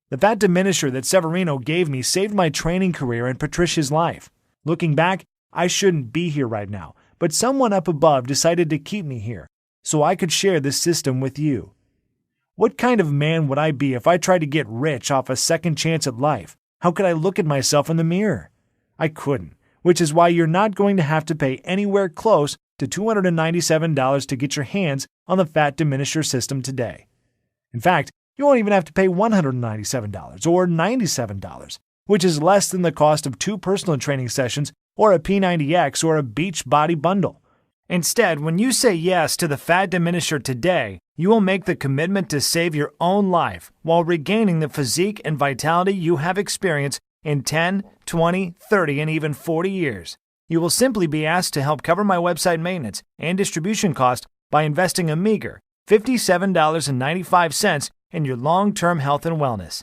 B: The fat diminisher that Severino gave me saved my training career and Patricia's life. Looking back, I shouldn't be here right now, but someone up above decided to keep me here, so I could share this system with you. What kind of man would I be if I tried to get rich off a second chance at life? How could I look at myself in the mirror? I couldn't. Which is why you're not going to have to pay anywhere close to $297 to get your hands on the fat diminisher system today. In fact, you won't even have to pay $197 or $97, which is less than the cost of 2 personal training sessions or a P90X or a Beachbody bundle.
A: Instead, when you say yes to the fat diminisher today, you will make the commitment to save your own life while regaining the physique and vitality you have experienced in 10, 20, 30, and even 40 years. You will simply be asked to help cover my website maintenance and distribution cost by investing a meager $57.95 in your long-term health and wellness.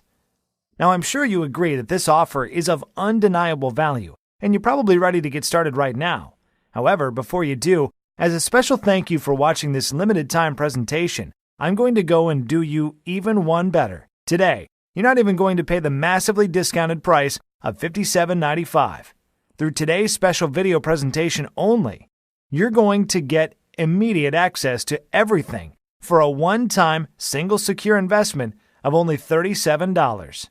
A: Now, I'm sure you agree that this offer is of undeniable value, and you're probably ready to get started right now. However, before you do, as a special thank you for watching this limited-time presentation, I'm going to go and do you even one better. Today, you're not even going to pay the massively discounted price of $57.95. Through today's special video presentation only, you're going to get immediate access to everything for a one-time, single secure investment of only $37.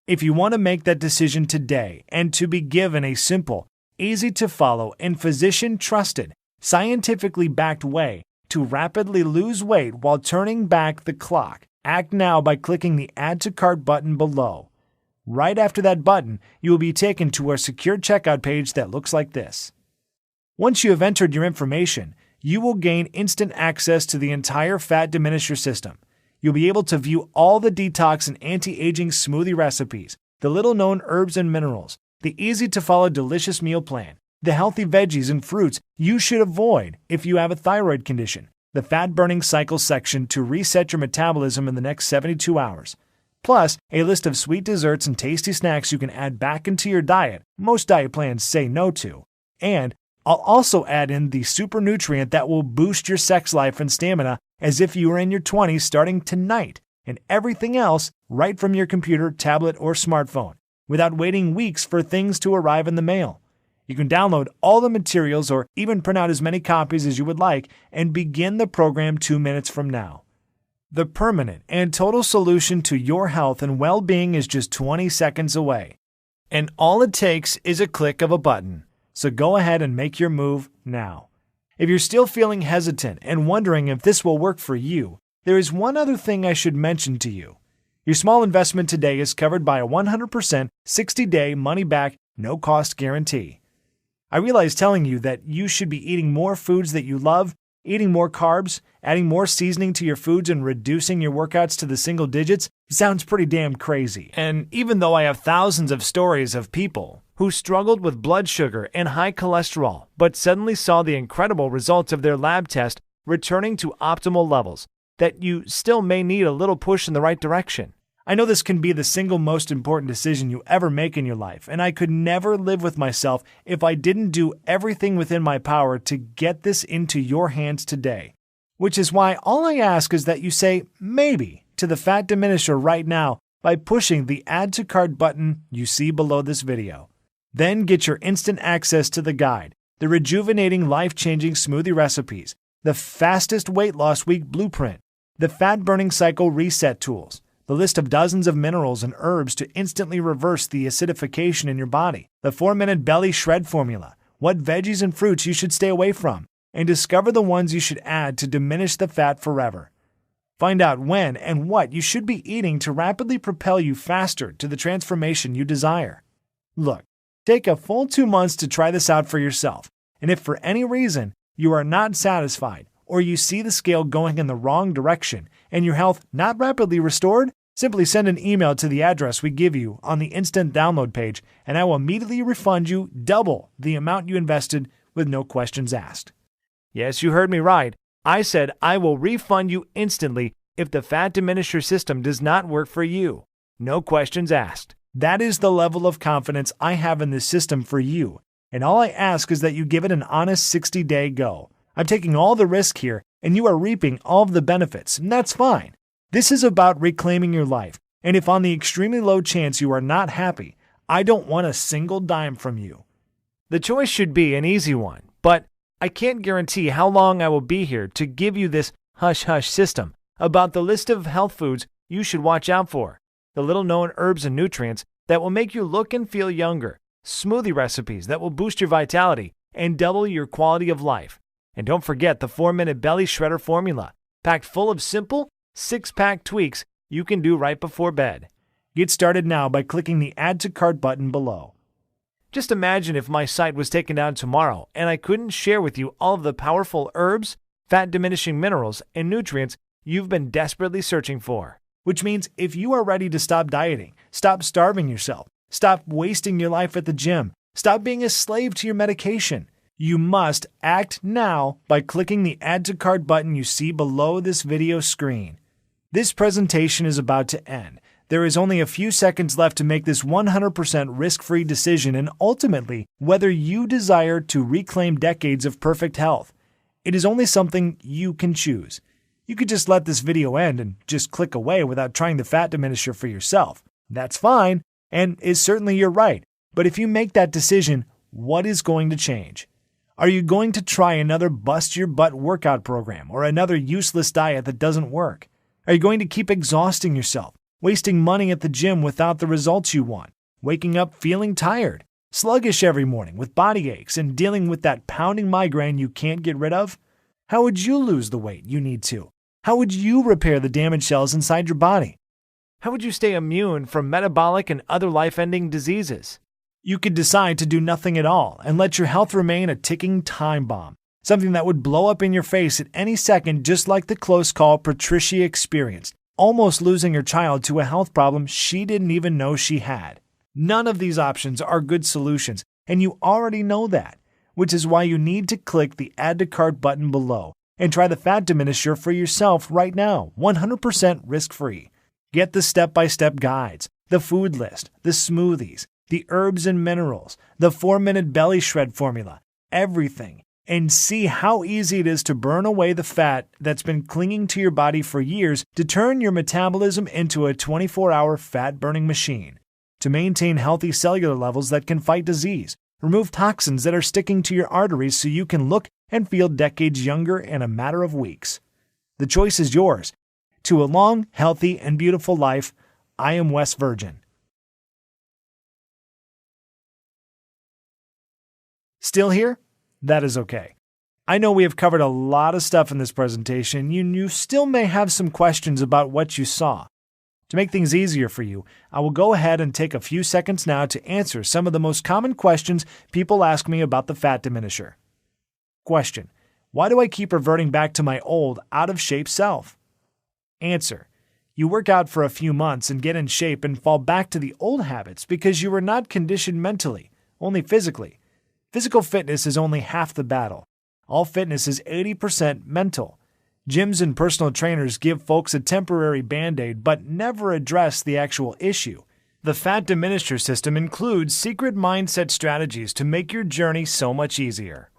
A: If you want to make that decision today and to be given a simple, easy-to-follow, and physician-trusted, scientifically backed way to rapidly lose weight while turning back the clock, act now by clicking the Add to Cart button below. Right after that button, you will be taken to our secure checkout page that looks like this. Once you have entered your information, you will gain instant access to the entire fat diminisher system. You'll be able to view all the detox and anti-aging smoothie recipes, the little-known herbs and minerals, the easy-to-follow delicious meal plan, the healthy veggies and fruits you should avoid if you have a thyroid condition, the fat-burning cycle section to reset your metabolism in the next 72 hours,
B: plus a list of sweet desserts and tasty snacks you can add back into your diet most diet plans say no to. And I'll also add in the super nutrient that will boost your sex life and stamina as if you were in your 20s starting tonight, and everything else right from your computer, tablet, or smartphone, without waiting weeks for things to arrive in the mail. You can download all the materials or even print out as many copies as you would like and begin the program 2 minutes from now. The permanent and total solution to your health and well-being is just 20 seconds away. And all it takes is a click of a button. So go ahead and make your move now. If you're still feeling hesitant and wondering if this will work for you, there is one other thing I should mention to you. Your small investment today is covered by a 100% 60-day money-back, no-cost guarantee. I realize telling you that you should be eating more foods that you love, eating more carbs, adding more seasoning to your foods, and reducing your workouts to the single digits sounds pretty damn crazy. And even though I have thousands of stories of people who struggled with blood sugar and high cholesterol, but suddenly saw the incredible results of their lab test returning to optimal levels, that you still may need a little push in the right direction. I know this can be the single most important decision you ever make in your life, and I could never live with myself if I didn't do everything within my power to get this into your hands today. Which is why all I ask is that you say maybe to the Fat Diminisher right now by pushing the Add to Cart button you see below this video. Then get your instant access to the guide, the rejuvenating, life-changing smoothie recipes, the fastest weight loss week blueprint, the fat burning cycle reset tools, the list of dozens of minerals and herbs to instantly reverse the acidification in your body, the 4-minute belly shred formula, what veggies and fruits you should stay away from, and discover the ones you should add to diminish the fat forever. Find out when and what you should be eating to rapidly propel you faster to the transformation you desire. Look, take a full 2 months to try this out for yourself, and if for any reason you are not satisfied or you see the scale going in the wrong direction and your health not rapidly restored, simply send an email to the address we give you on the instant download page, and I will immediately refund you double the amount you invested with no questions asked. Yes, you heard me right. I said I will refund you instantly if the Fat Diminisher system does not work for you. No questions asked. That is the level of confidence I have in this system for you, and all I ask is that you give it an honest 60-day go. I'm taking all the risk here, and you are reaping all of the benefits, and that's fine. This is about reclaiming your life, and if on the extremely low chance you are not happy, I don't want a single dime from you. The choice should be an easy one, but I can't guarantee how long I will be here to give you this hush-hush system about the list of health foods you should watch out for, the little-known herbs and nutrients that will make you look and feel younger, smoothie recipes that will boost your vitality and double your quality of life. And don't forget the 4-minute belly shredder formula, packed full of simple, 6-pack tweaks you can do right before bed. Get started now by clicking the Add to Cart button below. Just imagine if my site was taken down tomorrow and I couldn't share with you all of the powerful herbs, fat-diminishing minerals, and nutrients you've been desperately searching for. Which means if you are ready to stop dieting, stop starving yourself, stop wasting your life at the gym, stop being a slave to your medication, you must act now by clicking the Add to Cart button you see below this video screen. This presentation is about to end. There is only a few seconds left to make this 100% risk-free decision and ultimately whether you desire to reclaim decades of perfect health. It is only something you can choose. You could just let this video end and just click away without trying the Fat Diminisher for yourself. That's fine, and is certainly your right. But if you make that decision, what is going to change? Are you going to try another bust-your-butt workout program or another useless diet that doesn't work? Are you going to keep exhausting yourself, wasting money at the gym without the results you want, waking up feeling tired, sluggish every morning with body aches, and dealing with that pounding migraine you can't get rid of? How would you lose the weight you need to? How would you repair the damaged cells inside your body? How would you stay immune from metabolic and other life-ending diseases? You could decide to do nothing at all and let your health remain a ticking time bomb, something that would blow up in your face at any second, just like the close call Patricia experienced, almost losing her child to a health problem she didn't even know she had. None of these options are good solutions, and you already know that, which is why you need to click the Add to Cart button below and try the Fat Diminisher for yourself right now, 100% risk-free. Get the step-by-step guides, the food list, the smoothies, the herbs and minerals, the 4-minute belly shred formula, everything, and see how easy it is to burn away the fat that's been clinging to your body for years to turn your metabolism into a 24-hour fat-burning machine, to maintain healthy cellular levels that can fight disease, remove toxins that are sticking to your arteries so you can look and feel decades younger in a matter of weeks. The choice is yours. To a long, healthy, and beautiful life, I am Wes Virgin. Still here? That is okay. I know we have covered a lot of stuff in this presentation, and you still may have some questions about what you saw. To make things easier for you, I will go ahead and take a few seconds now to answer some of the most common questions people ask me about the fat diminisher. Question: why do I keep reverting back to my old, out-of-shape self? Answer: you work out for a few months and get in shape and fall back to the old habits because you were not conditioned mentally, only physically. Physical fitness is only half the battle. All fitness is 80% mental. Gyms and personal trainers give folks a temporary band-aid but never address the actual issue. The fat diminisher system includes secret mindset strategies to make your journey so much easier.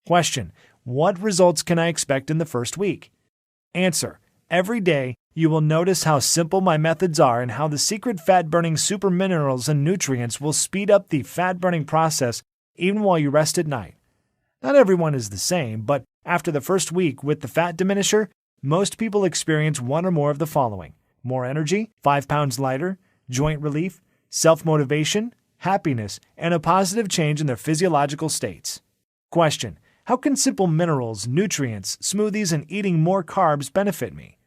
B: Question: what results can I expect in the first week? Answer: every day, you will notice how simple my methods are and how the secret fat-burning super minerals and nutrients will speed up the fat-burning process even while you rest at night. Not everyone is the same, but after the first week with the fat diminisher, most people experience one or more of the following: more energy, 5 pounds lighter, joint relief, self-motivation, happiness, and a positive change in their physiological states. Question: how can simple minerals, nutrients, smoothies, and eating more carbs benefit me?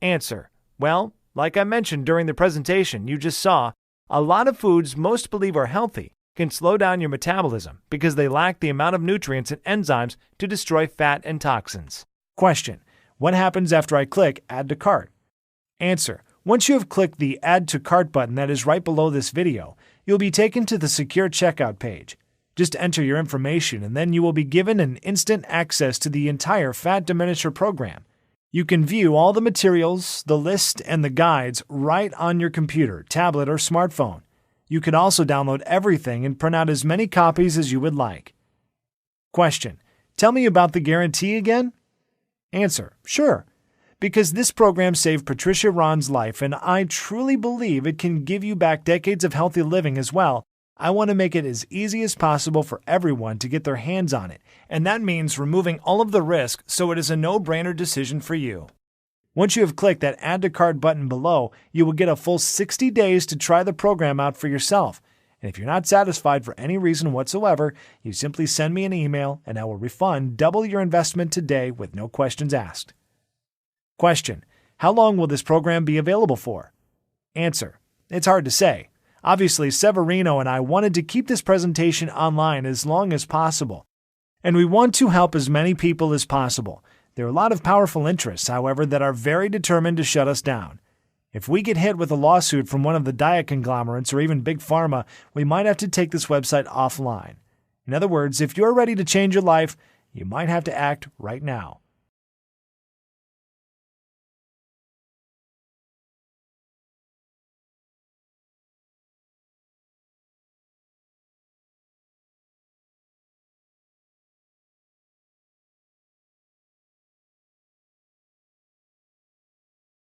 B: Answer: well, like I mentioned during the presentation you just saw, a lot of foods most believe are healthy can slow down your metabolism because they lack the amount of nutrients and enzymes to destroy fat and toxins. Question: what happens after I click Add to Cart? Answer: once you have clicked the Add to Cart button that is right below this video, you'll be taken to the secure checkout page. Just enter your information and then you will be given an instant access to the entire Fat Diminisher program. You can view all the materials, the list, and the guides right on your computer, tablet, or smartphone. You can also download everything and print out as many copies as you would like. Question: tell me about the guarantee again? Answer: sure. Because this program saved Patricia Ron's life and I truly believe it can give you back decades of healthy living as well, I want to make it as easy as possible for everyone to get their hands on it, and that means removing all of the risk so it is a no-brainer decision for you. Once you have clicked that Add to Cart button below, you will get a full 60 days to try the program out for yourself. And if you're not satisfied for any reason whatsoever, you simply send me an email and I will refund double your investment today with no questions asked. Question: how long will this program be available for? Answer: it's hard to say. Obviously, Severino and I wanted to keep this presentation online as long as possible, and we want to help as many people as possible. There are a lot of powerful interests, however, that are very determined to shut us down. If we get hit with a lawsuit from one of the diet conglomerates or even Big Pharma, we might have to take this website offline. In other words, if you're ready to change your life, you might have to act right now.